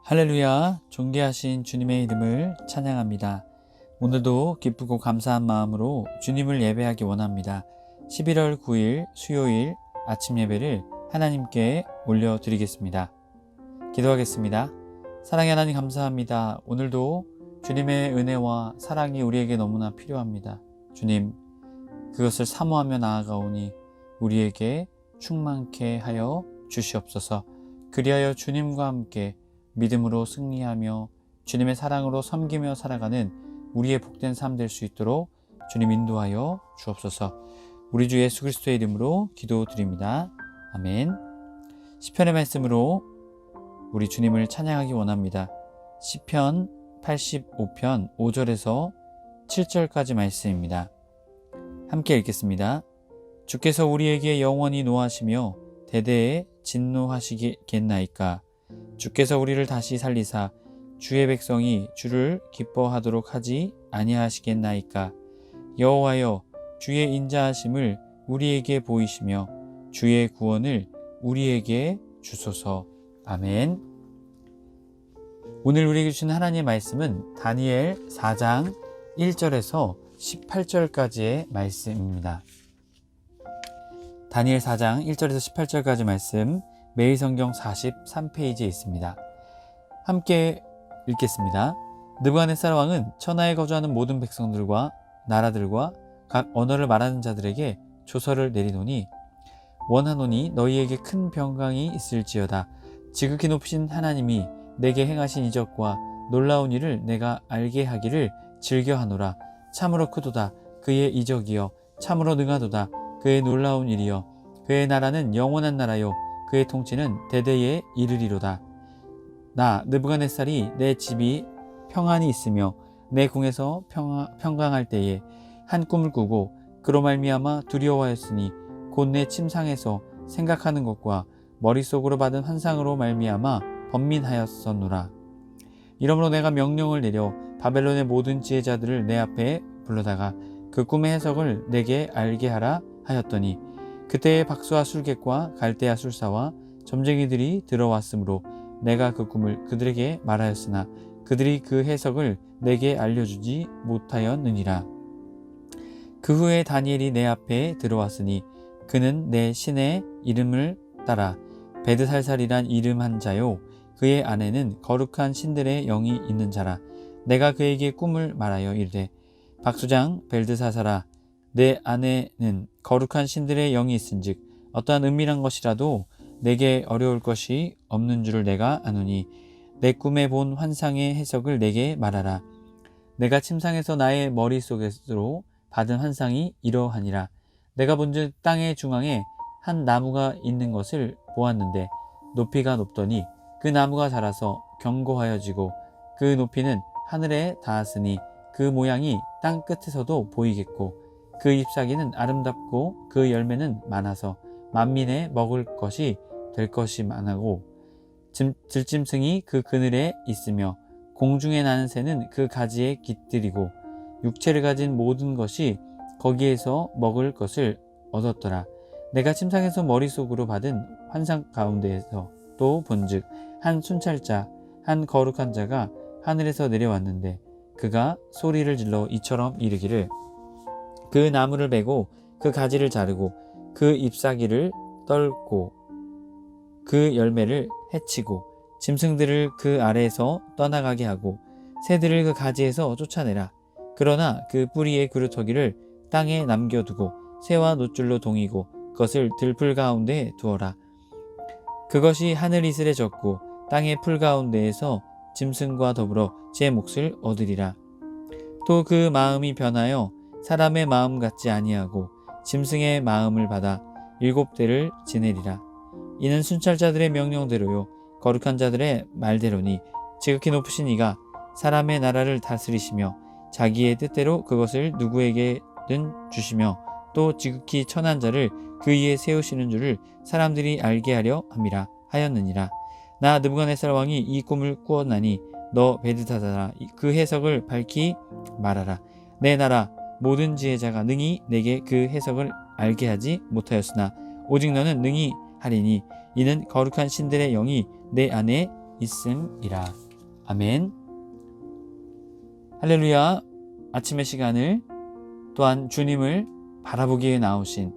할렐루야, 존귀하신 주님의 이름을 찬양합니다. 오늘도 기쁘고 감사한 마음으로 주님을 예배하기 원합니다. 11월 9일 수요일 아침 예배를 하나님께 올려드리겠습니다. 기도하겠습니다. 사랑의 하나님 감사합니다. 오늘도 주님의 은혜와 사랑이 우리에게 너무나 필요합니다. 주님, 그것을 사모하며 나아가오니 우리에게 충만케 하여 주시옵소서. 그리하여 주님과 함께 믿음으로 승리하며 주님의 사랑으로 섬기며 살아가는 우리의 복된 삶 될 수 있도록 주님 인도하여 주옵소서. 우리 주 예수 그리스도의 이름으로 기도드립니다. 아멘. 시편의 말씀으로 우리 주님을 찬양하기 원합니다. 시편 85편 5절에서 7절까지 말씀입니다. 함께 읽겠습니다. 주께서 우리에게 영원히 노하시며 대대에 진노하시겠나이까. 주께서 우리를 다시 살리사 주의 백성이 주를 기뻐하도록 하지 아니하시겠나이까. 여호와여, 주의 인자하심을 우리에게 보이시며 주의 구원을 우리에게 주소서. 아멘. 오늘 우리에게 주신 하나님의 말씀은 다니엘 4장 1절에서 18절까지의 말씀입니다. 다니엘 4장 1절에서 18절까지 말씀 매일성경 43페이지에 있습니다. 함께 읽겠습니다. 느부갓네살 왕은 천하에 거주하는 모든 백성들과 나라들과 각 언어를 말하는 자들에게 조서를 내리노니 원하노니 너희에게 큰 평강이 있을지어다. 지극히 높으신 하나님이 내게 행하신 이적과 놀라운 일을 내가 알게 하기를 즐겨하노라. 참으로 크도다 그의 이적이여, 참으로 능하도다 그의 놀라운 일이여. 그의 나라는 영원한 나라요, 그의 통치는 대대에 이르리로다. 나 느부갓네살이 내 집이 평안히 있으며 내 궁에서 평강할 때에 한 꿈을 꾸고 그로 말미암아 두려워하였으니 곧 내 침상에서 생각하는 것과 머릿속으로 받은 환상으로 말미암아 번민하였었노라. 이러므로 내가 명령을 내려 바벨론의 모든 지혜자들을 내 앞에 불러다가 그 꿈의 해석을 내게 알게 하라 하였더니 그때에 박수와 술객과 갈대아 술사와 점쟁이들이 들어왔으므로 내가 그 꿈을 그들에게 말하였으나 그들이 그 해석을 내게 알려주지 못하였느니라. 그 후에 다니엘이 내 앞에 들어왔으니 그는 내 신의 이름을 따라 베드살살이란 이름한 자요, 그의 안에는 거룩한 신들의 영이 있는 자라. 내가 그에게 꿈을 말하여 이르되 박수장 벨드사살아, 내 안에는 거룩한 신들의 영이 있은즉 어떠한 은밀한 것이라도 내게 어려울 것이 없는 줄을 내가 아노니 내 꿈에 본 환상의 해석을 내게 말하라. 내가 침상에서 나의 머릿속으로 받은 환상이 이러하니라. 내가 본즉 땅의 중앙에 한 나무가 있는 것을 보았는데 높이가 높더니 그 나무가 자라서 견고하여지고 그 높이는 하늘에 닿았으니 그 모양이 땅 끝에서도 보이겠고 그 잎사귀는 아름답고 그 열매는 많아서 만민에 먹을 것이 될 것이 많고 들짐승이 그 그늘에 있으며 공중에 나는 새는 그 가지에 깃들이고 육체를 가진 모든 것이 거기에서 먹을 것을 얻었더라. 내가 침상에서 머릿속으로 받은 환상 가운데에서 또 본즉 한 순찰자, 한 거룩한 자가 하늘에서 내려왔는데 그가 소리를 질러 이처럼 이르기를 그 나무를 베고 그 가지를 자르고 그 잎사귀를 떨고 그 열매를 해치고 짐승들을 그 아래에서 떠나가게 하고 새들을 그 가지에서 쫓아내라. 그러나 그 뿌리의 그루터기를 땅에 남겨두고 새와 노줄로 동이고 그것을 들풀 가운데에 두어라. 그것이 하늘 이슬에 젖고 땅의 풀 가운데에서 짐승과 더불어 제 몫을 얻으리라. 또 그 마음이 변하여 사람의 마음 같지 아니하고 짐승의 마음을 받아 7대를 지내리라. 이는 순찰자들의 명령대로요 거룩한 자들의 말대로니 지극히 높으신 이가 사람의 나라를 다스리시며 자기의 뜻대로 그것을 누구에게든 주시며 또 지극히 천한 자를 그 위에 세우시는 줄을 사람들이 알게 하려 함이라 하였느니라. 나 느부갓네살 왕이 이 꿈을 꾸었나니 너 벨드사살아, 그 해석을 밝히 말하라. 내 나라 모든 지혜자가 능히 내게 그 해석을 알게 하지 못하였으나 오직 너는 능히 하리니 이는 거룩한 신들의 영이 내 안에 있음이라. 아멘. 할렐루야. 아침의 시간을 또한 주님을 바라보기 위해 나오신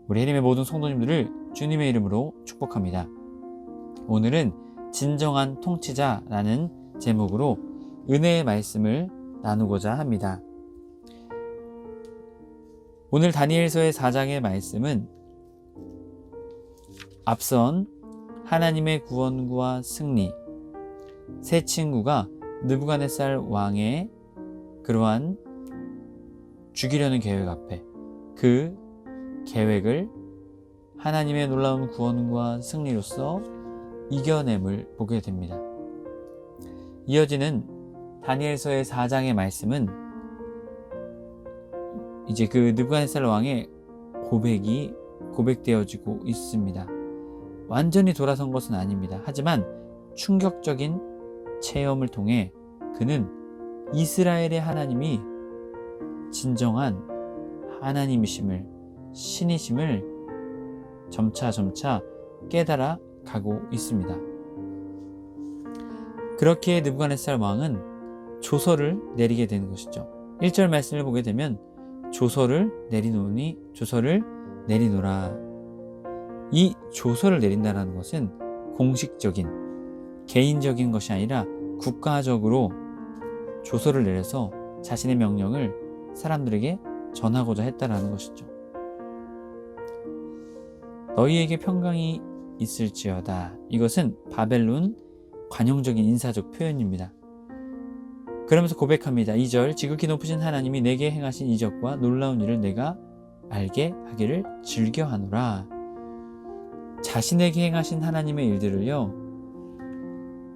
우리 해림의 모든 성도님들을 주님의 이름으로 축복합니다. 오늘은 진정한 통치자라는 제목으로 은혜의 말씀을 나누고자 합니다. 오늘 다니엘서의 4장의 말씀은 앞선 하나님의 구원과 승리, 세 친구가 느부갓네살 왕의 그러한 죽이려는 계획 앞에 그 계획을 하나님의 놀라운 구원과 승리로서 이겨냄을 보게 됩니다. 이어지는 다니엘서의 4장의 말씀은 이제 그 느부갓네살 왕의 고백이 고백되어지고 있습니다. 완전히 돌아선 것은 아닙니다. 하지만 충격적인 체험을 통해 그는 이스라엘의 하나님이 진정한 하나님이심을, 신이심을 점차 깨달아 가고 있습니다. 그렇게 느부갓네살 왕은 조서를 내리게 되는 것이죠. 1절 말씀을 보게 되면 조서를 내리노라. 이 조서를 내린다는 것은 공식적인, 개인적인 것이 아니라 국가적으로 조서를 내려서 자신의 명령을 사람들에게 전하고자 했다라는 것이죠. 너희에게 평강이 있을지어다. 이것은 바벨론 관용적인 인사적 표현입니다. 그러면서 고백합니다. 2절 지극히 높으신 하나님이 내게 행하신 이적과 놀라운 일을 내가 알게 하기를 즐겨하노라. 자신에게 행하신 하나님의 일들을요,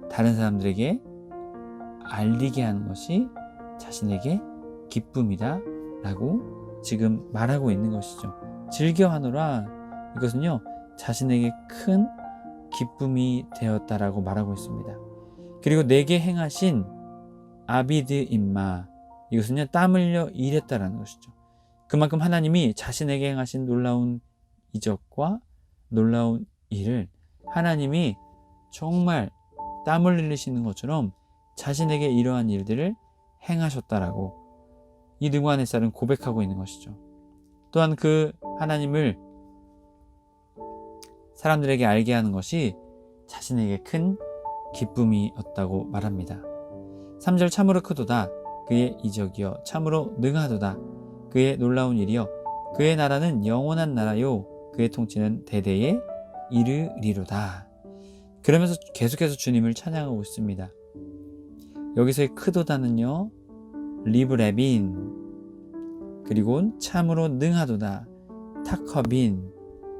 다른 사람들에게 알리게 하는 것이 자신에게 기쁨이다 라고 지금 말하고 있는 것이죠. 즐겨하노라, 이것은요 자신에게 큰 기쁨이 되었다라고 말하고 있습니다. 그리고 내게 행하신 아비드 임마, 이것은요 땀 흘려 일했다라는 것이죠. 그만큼 하나님이 자신에게 행하신 놀라운 이적과 놀라운 일을 하나님이 정말 땀을 흘리시는 것처럼 자신에게 이러한 일들을 행하셨다라고 이 느부갓네살은 고백하고 있는 것이죠. 또한 그 하나님을 사람들에게 알게 하는 것이 자신에게 큰 기쁨이었다고 말합니다. 3절 참으로 크도다 그의 이적이여 참으로 능하도다 그의 놀라운 일이여 그의 나라는 영원한 나라요 그의 통치는 대대에 이르리로다. 그러면서 계속해서 주님을 찬양하고 있습니다. 여기서의 크도다는요 리브레빈, 그리고 참으로 능하도다 타커빈,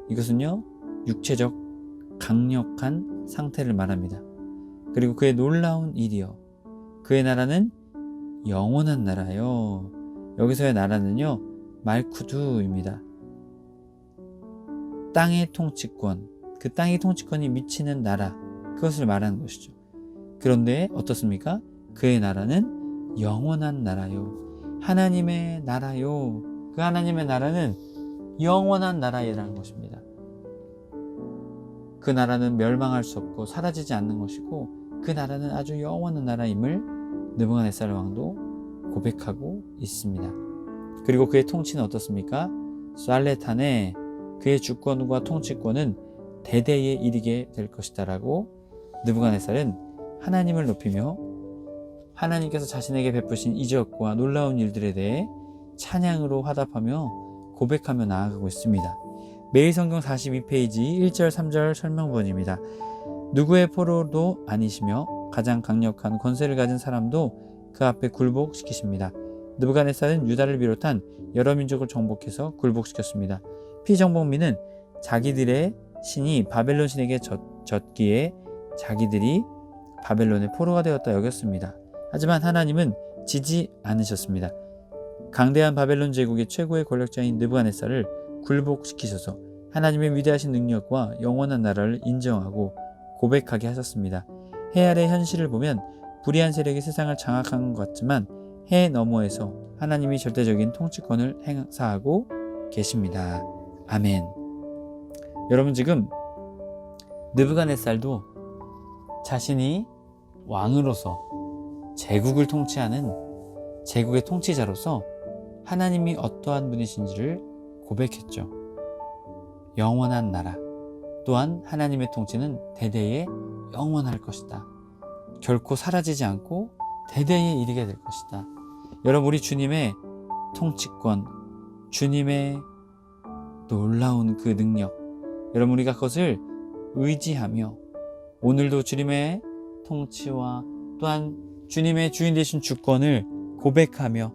이것은요 육체적 강력한 상태를 말합니다. 그리고 그의 놀라운 일이요 그의 나라는 영원한 나라요. 여기서의 나라는요 말쿠두입니다. 땅의 통치권, 그 땅의 통치권이 미치는 나라, 그것을 말하는 것이죠. 그런데 어떻습니까? 그의 나라는 영원한 나라요. 하나님의 나라요. 그 하나님의 나라는 영원한 나라라는 것입니다. 그 나라는 멸망할 수 없고 사라지지 않는 것이고 그 나라는 아주 영원한 나라임을 느부갓네살 왕도 고백하고 있습니다. 그리고 그의 통치는 어떻습니까? 쌀레탄에 그의 주권과 통치권은 대대에 이르게 될 것이다 라고 느부갓네살은 하나님을 높이며 하나님께서 자신에게 베푸신 이적과 놀라운 일들에 대해 찬양으로 화답하며 고백하며 나아가고 있습니다. 매일 성경 42페이지 1절 3절 설명본입니다. 누구의 포로도 아니시며 가장 강력한 권세를 가진 사람도 그 앞에 굴복시키십니다. 느부갓네살은 유다를 비롯한 여러 민족을 정복해서 굴복시켰습니다. 피정복민은 자기들의 신이 바벨론 신에게 졌기에 자기들이 바벨론의 포로가 되었다 여겼습니다. 하지만 하나님은 지지 않으셨습니다. 강대한 바벨론 제국의 최고의 권력자인 느부갓네살을 굴복시키셔서 하나님의 위대하신 능력과 영원한 나라를 인정하고 고백하게 하셨습니다. 해 아래 현실을 보면 불의한 세력이 세상을 장악한 것 같지만 해 너머에서 하나님이 절대적인 통치권을 행사하고 계십니다. 아멘. 여러분, 지금 느부갓네살도 자신이 왕으로서 제국을 통치하는 제국의 통치자로서 하나님이 어떠한 분이신지를 고백했죠. 영원한 나라, 또한 하나님의 통치는 대대에 영원할 것이다. 결코 사라지지 않고 대대에 이르게 될 것이다. 여러분, 우리 주님의 통치권, 주님의 놀라운 그 능력, 여러분 우리가 그것을 의지하며 오늘도 주님의 통치와 또한 주님의 주인 되신 주권을 고백하며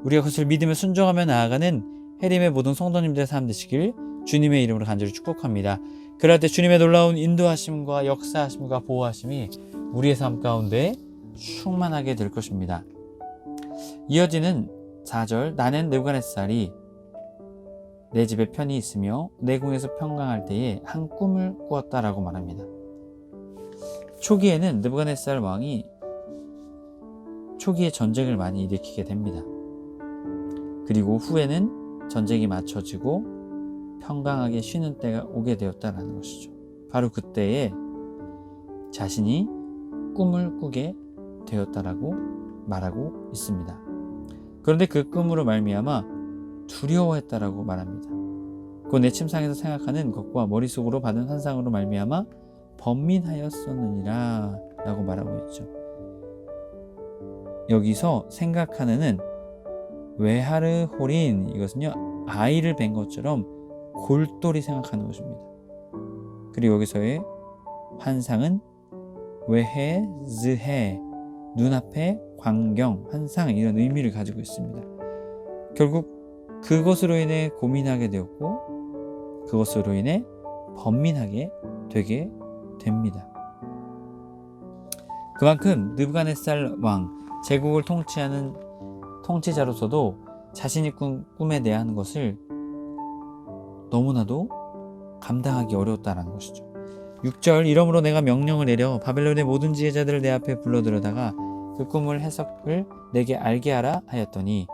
우리가 그것을 믿으며 순종하며 나아가는 해림의 모든 성도님들의 삶 되시길 주님의 이름으로 간절히 축복합니다. 그럴 때 주님의 놀라운 인도하심과 역사하심과 보호하심이 우리의 삶 가운데 충만하게 될 것입니다. 이어지는 4절, 나는 느부갓네살이 내 집에 편히 있으며 내 궁에서 평강할 때에 한 꿈을 꾸었다라고 말합니다. 초기에는 느부갓네살 왕이 초기에 전쟁을 많이 일으키게 됩니다. 그리고 후에는 전쟁이 맞춰지고 평강하게 쉬는 때가 오게 되었다라는 것이죠. 바로 그때에 자신이 꿈을 꾸게 되었다라고 말하고 있습니다. 그런데 그 꿈으로 말미암아 두려워했다라고 말합니다. 그 내 침상에서 생각하는 것과 머릿속으로 받은 환상으로 말미암아 번민하였었느니라 라고 말하고 있죠. 여기서 생각하는은 외하르홀인, 이것은요 아이를 뵌 것처럼 골똘히 생각하는 것입니다. 그리고 여기서의 환상은 외해즈해, 눈앞의 광경, 환상, 이런 의미를 가지고 있습니다. 결국 그것으로 인해 고민하게 되었고 그것으로 인해 번민하게 되게 됩니다. 그만큼 느부갓네살 왕, 제국을 통치하는 통치자로서도 자신이 꾼 꿈에 대한 것을 너무나도 감당하기 어려웠다는 것이죠. 6절, 이러므로 내가 명령을 내려 바벨론의 모든 지혜자들을 내 앞에 불러들여다가 그 꿈을 해석을 내게 알게 하라 하였더니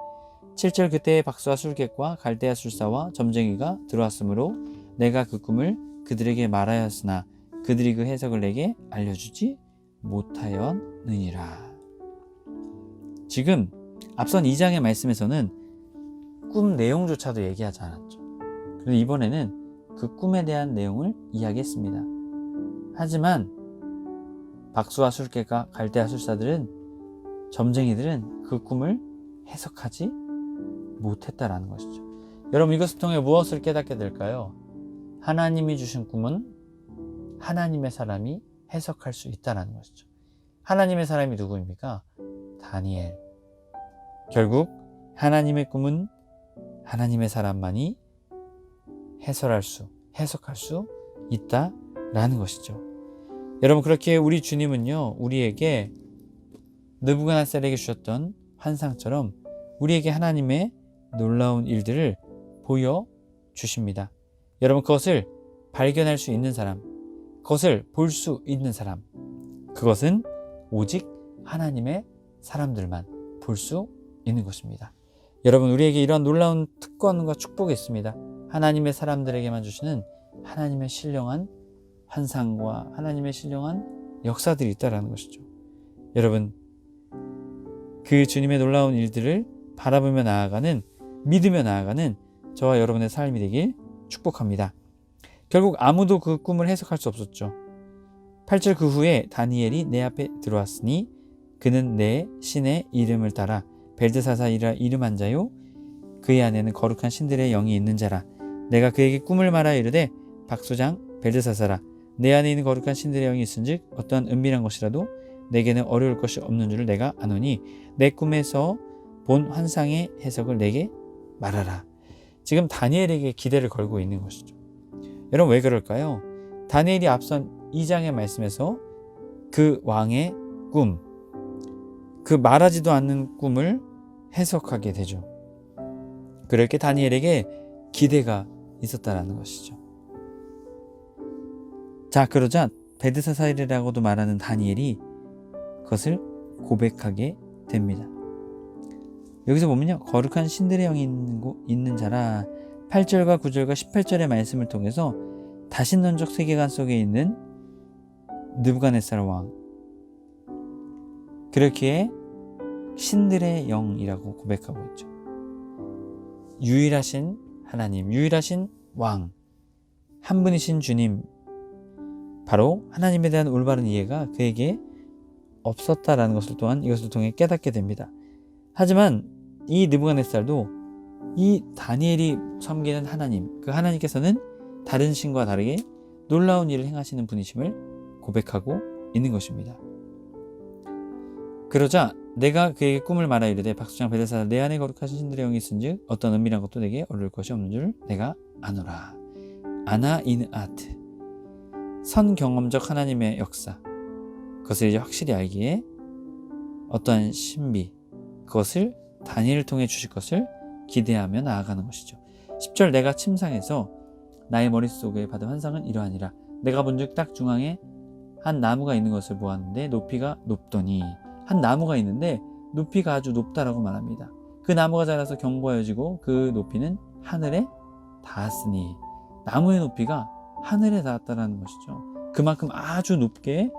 7절, 그때의 박수와 술객과 갈대아 술사와 점쟁이가 들어왔으므로 내가 그 꿈을 그들에게 말하였으나 그들이 그 해석을 내게 알려주지 못하였느니라. 지금 앞선 2장의 말씀에서는 꿈 내용조차도 얘기하지 않았죠. 그런데 이번에는 그 꿈에 대한 내용을 이야기했습니다. 하지만 박수와 술객과 갈대아 술사들은, 점쟁이들은 그 꿈을 해석하지 못했다라는 것이죠. 여러분, 이것을 통해 무엇을 깨닫게 될까요? 하나님이 주신 꿈은 하나님의 사람이 해석할 수 있다라는 것이죠. 하나님의 사람이 누구입니까? 다니엘. 결국 하나님의 꿈은 하나님의 사람만이 해석할 수 있다라는 것이죠. 여러분, 그렇게 우리 주님은요, 우리에게 느부갓네살에게 주셨던 환상처럼 우리에게 하나님의 놀라운 일들을 보여주십니다. 여러분, 그것을 발견할 수 있는 사람, 그것을 볼 수 있는 사람, 그것은 오직 하나님의 사람들만 볼 수 있는 것입니다. 여러분, 우리에게 이런 놀라운 특권과 축복이 있습니다. 하나님의 사람들에게만 주시는 하나님의 신령한 환상과 하나님의 신령한 역사들이 있다는 것이죠. 여러분, 그 주님의 놀라운 일들을 바라보며 나아가는, 믿으며 나아가는 저와 여러분의 삶이 되길 축복합니다. 결국 아무도 그 꿈을 해석할 수 없었죠. 8절, 그 후에 다니엘이 내 앞에 들어왔으니 그는 내 신의 이름을 따라 벨드사살이라 이름한 자요 그의 안에는 거룩한 신들의 영이 있는 자라. 내가 그에게 꿈을 말하여 이르되 박수장 벨드사살아, 내 안에 있는 거룩한 신들의 영이 있은즉 어떠한 은밀한 것이라도 내게는 어려울 것이 없는 줄을 내가 아노니 내 꿈에서 본 환상의 해석을 내게 말하라. 지금 다니엘에게 기대를 걸고 있는 것이죠. 여러분, 왜 그럴까요? 다니엘이 앞선 2장의 말씀에서 그 왕의 꿈, 그 말하지도 않는 꿈을 해석하게 되죠. 그렇게 다니엘에게 기대가 있었다라는 것이죠. 자, 그러자 벨드사살이라고도 말하는 다니엘이 그것을 고백하게 됩니다. 여기서 보면요, 거룩한 신들의 영이 있는 자라, 8절과 9절과 18절의 말씀을 통해서 다신론적 세계관 속에 있는 느부갓네살 왕. 그렇기에 신들의 영이라고 고백하고 있죠. 유일하신 하나님, 유일하신 왕, 한 분이신 주님, 바로 하나님에 대한 올바른 이해가 그에게 없었다라는 것을 또한 이것을 통해 깨닫게 됩니다. 하지만 이 느부갓네살도 이 다니엘이 섬기는 하나님, 그 하나님께서는 다른 신과 다르게 놀라운 일을 행하시는 분이심을 고백하고 있는 것입니다. 그러자 내가 그에게 꿈을 말하 이르되 박수장 벨사살 내 안에 거룩하신 신들의 영이 있은즉 어떤 은밀한 것도 내게 얻을 것이 없는 줄 내가 아노라. 아나 인 아트, 선경험적 하나님의 역사, 그것을 이제 확실히 알기에 어떠한 신비, 그것을 다니엘을 통해 주실 것을 기대하며 나아가는 것이죠. 10절 내가 침상에서 나의 머릿속에 받은 환상은 이러하니라. 내가 본즉 딱 중앙에 한 나무가 있는 것을 보았는데 높이가 높더니, 한 나무가 있는데 높이가 아주 높다라고 말합니다. 그 나무가 자라서 견고해지고 그 높이는 하늘에 닿았으니, 나무의 높이가 하늘에 닿았다라는 것이죠. 그만큼 아주 높게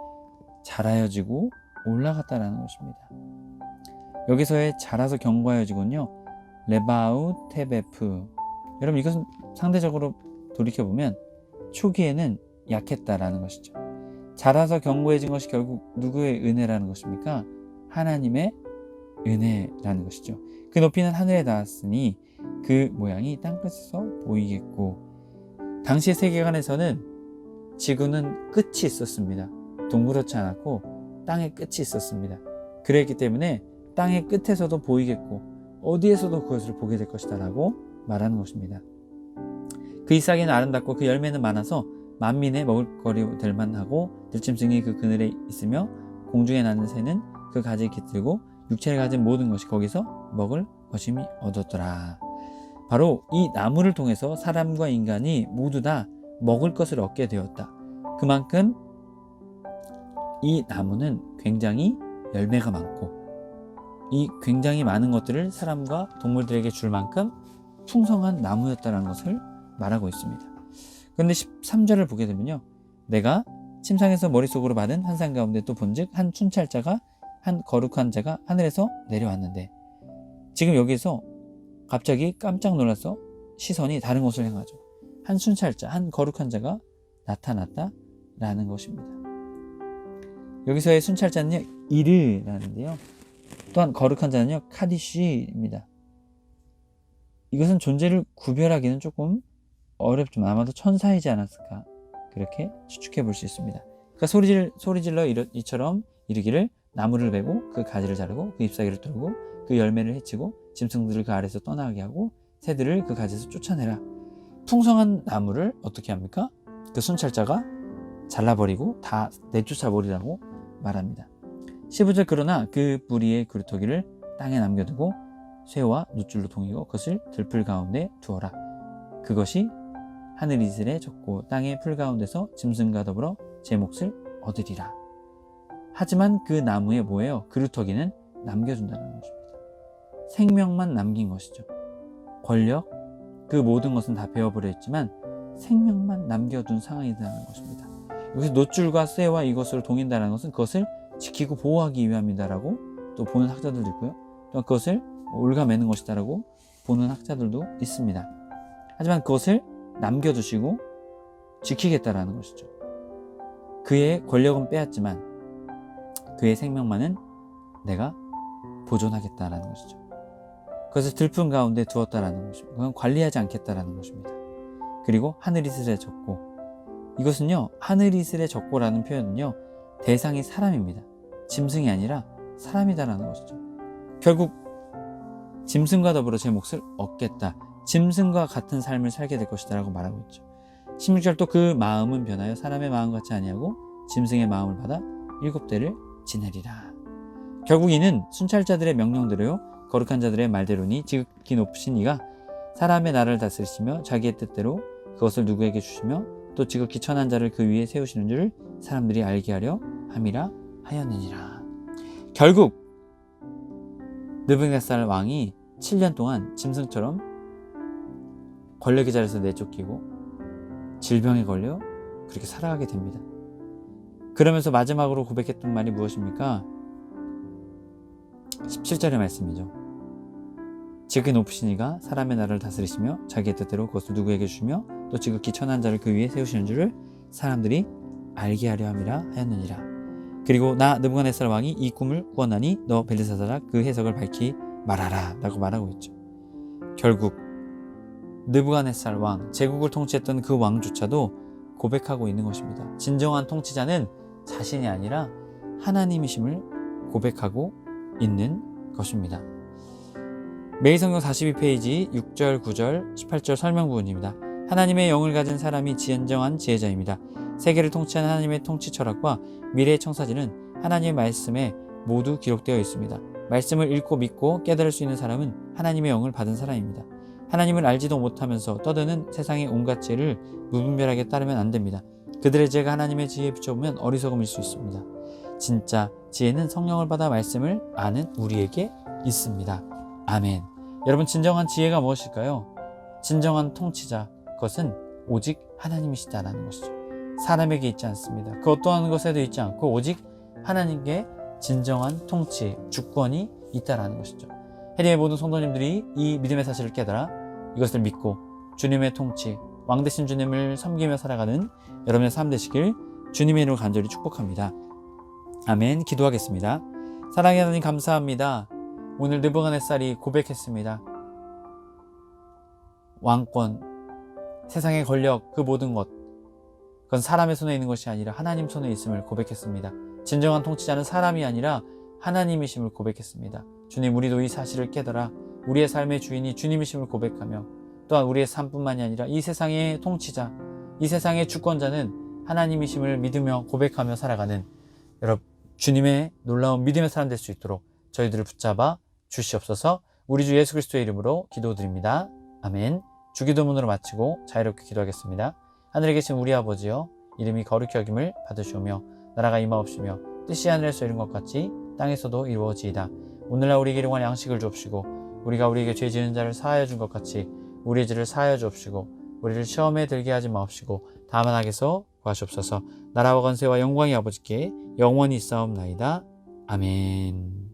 자라여지고 올라갔다라는 것입니다. 여기서의 자라서 견고해지군요. 레바우 테베프. 여러분, 이것은 상대적으로 돌이켜보면 초기에는 약했다라는 것이죠. 자라서 견고해진 것이 결국 누구의 은혜라는 것입니까? 하나님의 은혜라는 것이죠. 그 높이는 하늘에 닿았으니 그 모양이 땅끝에서 보이겠고, 당시의 세계관에서는 지구는 끝이 있었습니다. 동그랗지 않았고 땅에 끝이 있었습니다. 그랬기 때문에 땅의 끝에서도 보이겠고 어디에서도 그것을 보게 될 것이다 라고 말하는 것입니다. 그 잎사귀는 아름답고 그 열매는 많아서 만민의 먹을거리 될 만하고 들짐승이 그 그늘에 있으며 공중에 나는 새는 그 가지에 깃들고 육체를 가진 모든 것이 거기서 먹을 것임이 얻었더라. 바로 이 나무를 통해서 사람과 인간이 모두 다 먹을 것을 얻게 되었다. 그만큼 이 나무는 굉장히 열매가 많고 이 굉장히 많은 것들을 사람과 동물들에게 줄 만큼 풍성한 나무였다는 것을 말하고 있습니다. 그런데 13절을 보게 되면요, 내가 침상에서 머릿속으로 받은 환상 가운데 또 본즉 한 춘찰자가, 한 거룩한 자가 하늘에서 내려왔는데, 지금 여기서 갑자기 깜짝 놀라서 시선이 다른 곳을 향하죠. 한 순찰자, 한 거룩한 자가 나타났다라는 것입니다. 여기서의 순찰자는요, 이르라는데요, 또한 거룩한 자는요, 카디쉬입니다. 이것은 존재를 구별하기는 조금 어렵지만 아마도 천사이지 않았을까, 그렇게 추측해 볼 수 있습니다. 그러니까 소리질러 이처럼 이르기를, 나무를 베고 그 가지를 자르고 그 잎사귀를 뚫고 그 열매를 해치고 짐승들을 그 아래에서 떠나게 하고 새들을 그 가지에서 쫓아내라. 풍성한 나무를 어떻게 합니까? 그 순찰자가 잘라버리고 다 내쫓아버리라고 말합니다. 15절 그러나 그 뿌리의 그루터기를 땅에 남겨두고 쇠와 놋줄로 동이고 그것을 들풀 가운데 두어라. 그것이 하늘 이슬에 젖고 땅의 풀 가운데서 짐승과 더불어 제 몫을 얻으리라. 하지만 그 나무에 뭐예요? 그루터기는 남겨준다는 것입니다. 생명만 남긴 것이죠. 권력, 그 모든 것은 다 베어버려 있지만 생명만 남겨둔 상황이라는 것입니다. 여기서 놋줄과 쇠와 이것으로 동인다는 것은 그것을 지키고 보호하기 위함이다라고 또 보는 학자들도 있고요. 또 그것을 올가매는 것이다라고 보는 학자들도 있습니다. 하지만 그것을 남겨두시고 지키겠다라는 것이죠. 그의 권력은 빼앗지만 그의 생명만은 내가 보존하겠다라는 것이죠. 그것을 들품 가운데 두었다라는 것입니다. 그건 관리하지 않겠다라는 것입니다. 그리고 하늘이슬에 젖고, 이것은요, 하늘이슬에 젖고라는 표현은요, 대상이 사람입니다. 짐승이 아니라 사람이다라는 것이죠. 결국 짐승과 더불어 제 몫을 얻겠다, 짐승과 같은 삶을 살게 될 것이다 라고 말하고 있죠. 16절 또 그 마음은 변하여 사람의 마음 같지 아니하고 짐승의 마음을 받아 7대를 지내리라. 결국 이는 순찰자들의 명령대로요, 거룩한 자들의 말대로니 지극히 높으신 이가 사람의 나라를 다스리시며 자기의 뜻대로 그것을 누구에게 주시며 또 지극히 천한 자를 그 위에 세우시는 줄 사람들이 알게 하려 함이라 하였느니라. 결국 느부갓네살 왕이 7년 동안 짐승처럼 권력의 자리에서 내쫓기고 질병에 걸려 그렇게 살아가게 됩니다. 그러면서 마지막으로 고백했던 말이 무엇입니까? 17절의 말씀이죠. 지극히 높으신 이가 사람의 나라를 다스리시며 자기의 뜻대로 그것을 누구에게 주시며 또 지극히 천한 자를 그 위에 세우시는 줄을 사람들이 알게 하려 함이라 하였느니라. 그리고 나 느부갓네살 왕이 이 꿈을 꾸었나니 너 벨드사자라 그 해석을 밝히 말하라 라고 말하고 있죠. 결국 느부갓네살 왕, 제국을 통치했던 그 왕조차도 고백하고 있는 것입니다. 진정한 통치자는 자신이 아니라 하나님이심을 고백하고 있는 것입니다. 매일성경 42페이지 6절, 9절, 18절 설명 부분입니다. 하나님의 영을 가진 사람이 진정한 지혜자입니다. 세계를 통치하는 하나님의 통치 철학과 미래의 청사진은 하나님의 말씀에 모두 기록되어 있습니다. 말씀을 읽고 믿고 깨달을 수 있는 사람은 하나님의 영을 받은 사람입니다. 하나님을 알지도 못하면서 떠드는 세상의 온갖 지혜를 무분별하게 따르면 안 됩니다. 그들의 지혜가 하나님의 지혜에 비춰보면 어리석음일 수 있습니다. 진짜 지혜는 성령을 받아 말씀을 아는 우리에게 있습니다. 아멘. 여러분, 진정한 지혜가 무엇일까요? 진정한 통치자, 그것은 오직 하나님이시다라는 것이죠. 사람에게 있지 않습니다. 그 어떠한 것에도 있지 않고 오직 하나님께 진정한 통치, 주권이 있다라는 것이죠. 해리의 모든 성도님들이 이 믿음의 사실을 깨달아 이것을 믿고 주님의 통치, 왕 되신 주님을 섬기며 살아가는 여러분의 삶 되시길 주님의 이름으로 간절히 축복합니다. 아멘. 기도하겠습니다. 사랑의 하나님, 감사합니다. 오늘 느부갓네살이 고백했습니다. 왕권, 세상의 권력, 그 모든 것, 그건 사람의 손에 있는 것이 아니라 하나님 손에 있음을 고백했습니다. 진정한 통치자는 사람이 아니라 하나님이심을 고백했습니다. 주님, 우리도 이 사실을 깨달아 우리의 삶의 주인이 주님이심을 고백하며 또한 우리의 삶뿐만이 아니라 이 세상의 통치자, 이 세상의 주권자는 하나님이심을 믿으며 고백하며 살아가는 여러분, 주님의 놀라운 믿음의 사람 될 수 있도록 저희들을 붙잡아 주시옵소서. 우리 주 예수 그리스도의 이름으로 기도드립니다. 아멘. 주기도문으로 마치고 자유롭게 기도하겠습니다. 하늘에 계신 우리 아버지여, 이름이 거룩히 여김을 받으시오며 나라가 임하옵시며 뜻이 하늘에서 이룬 것 같이 땅에서도 이루어지이다. 오늘날 우리에게 일용할 양식을 주옵시고 우리가 우리에게 죄 지은 자를 사하여 준 것 같이 우리의 죄를 사하여 주옵시고 우리를 시험에 들게 하지 마옵시고 다만 악에서 구하시옵소서. 나라와 권세와 영광이 아버지께 영원히 있사옵나이다. 아멘.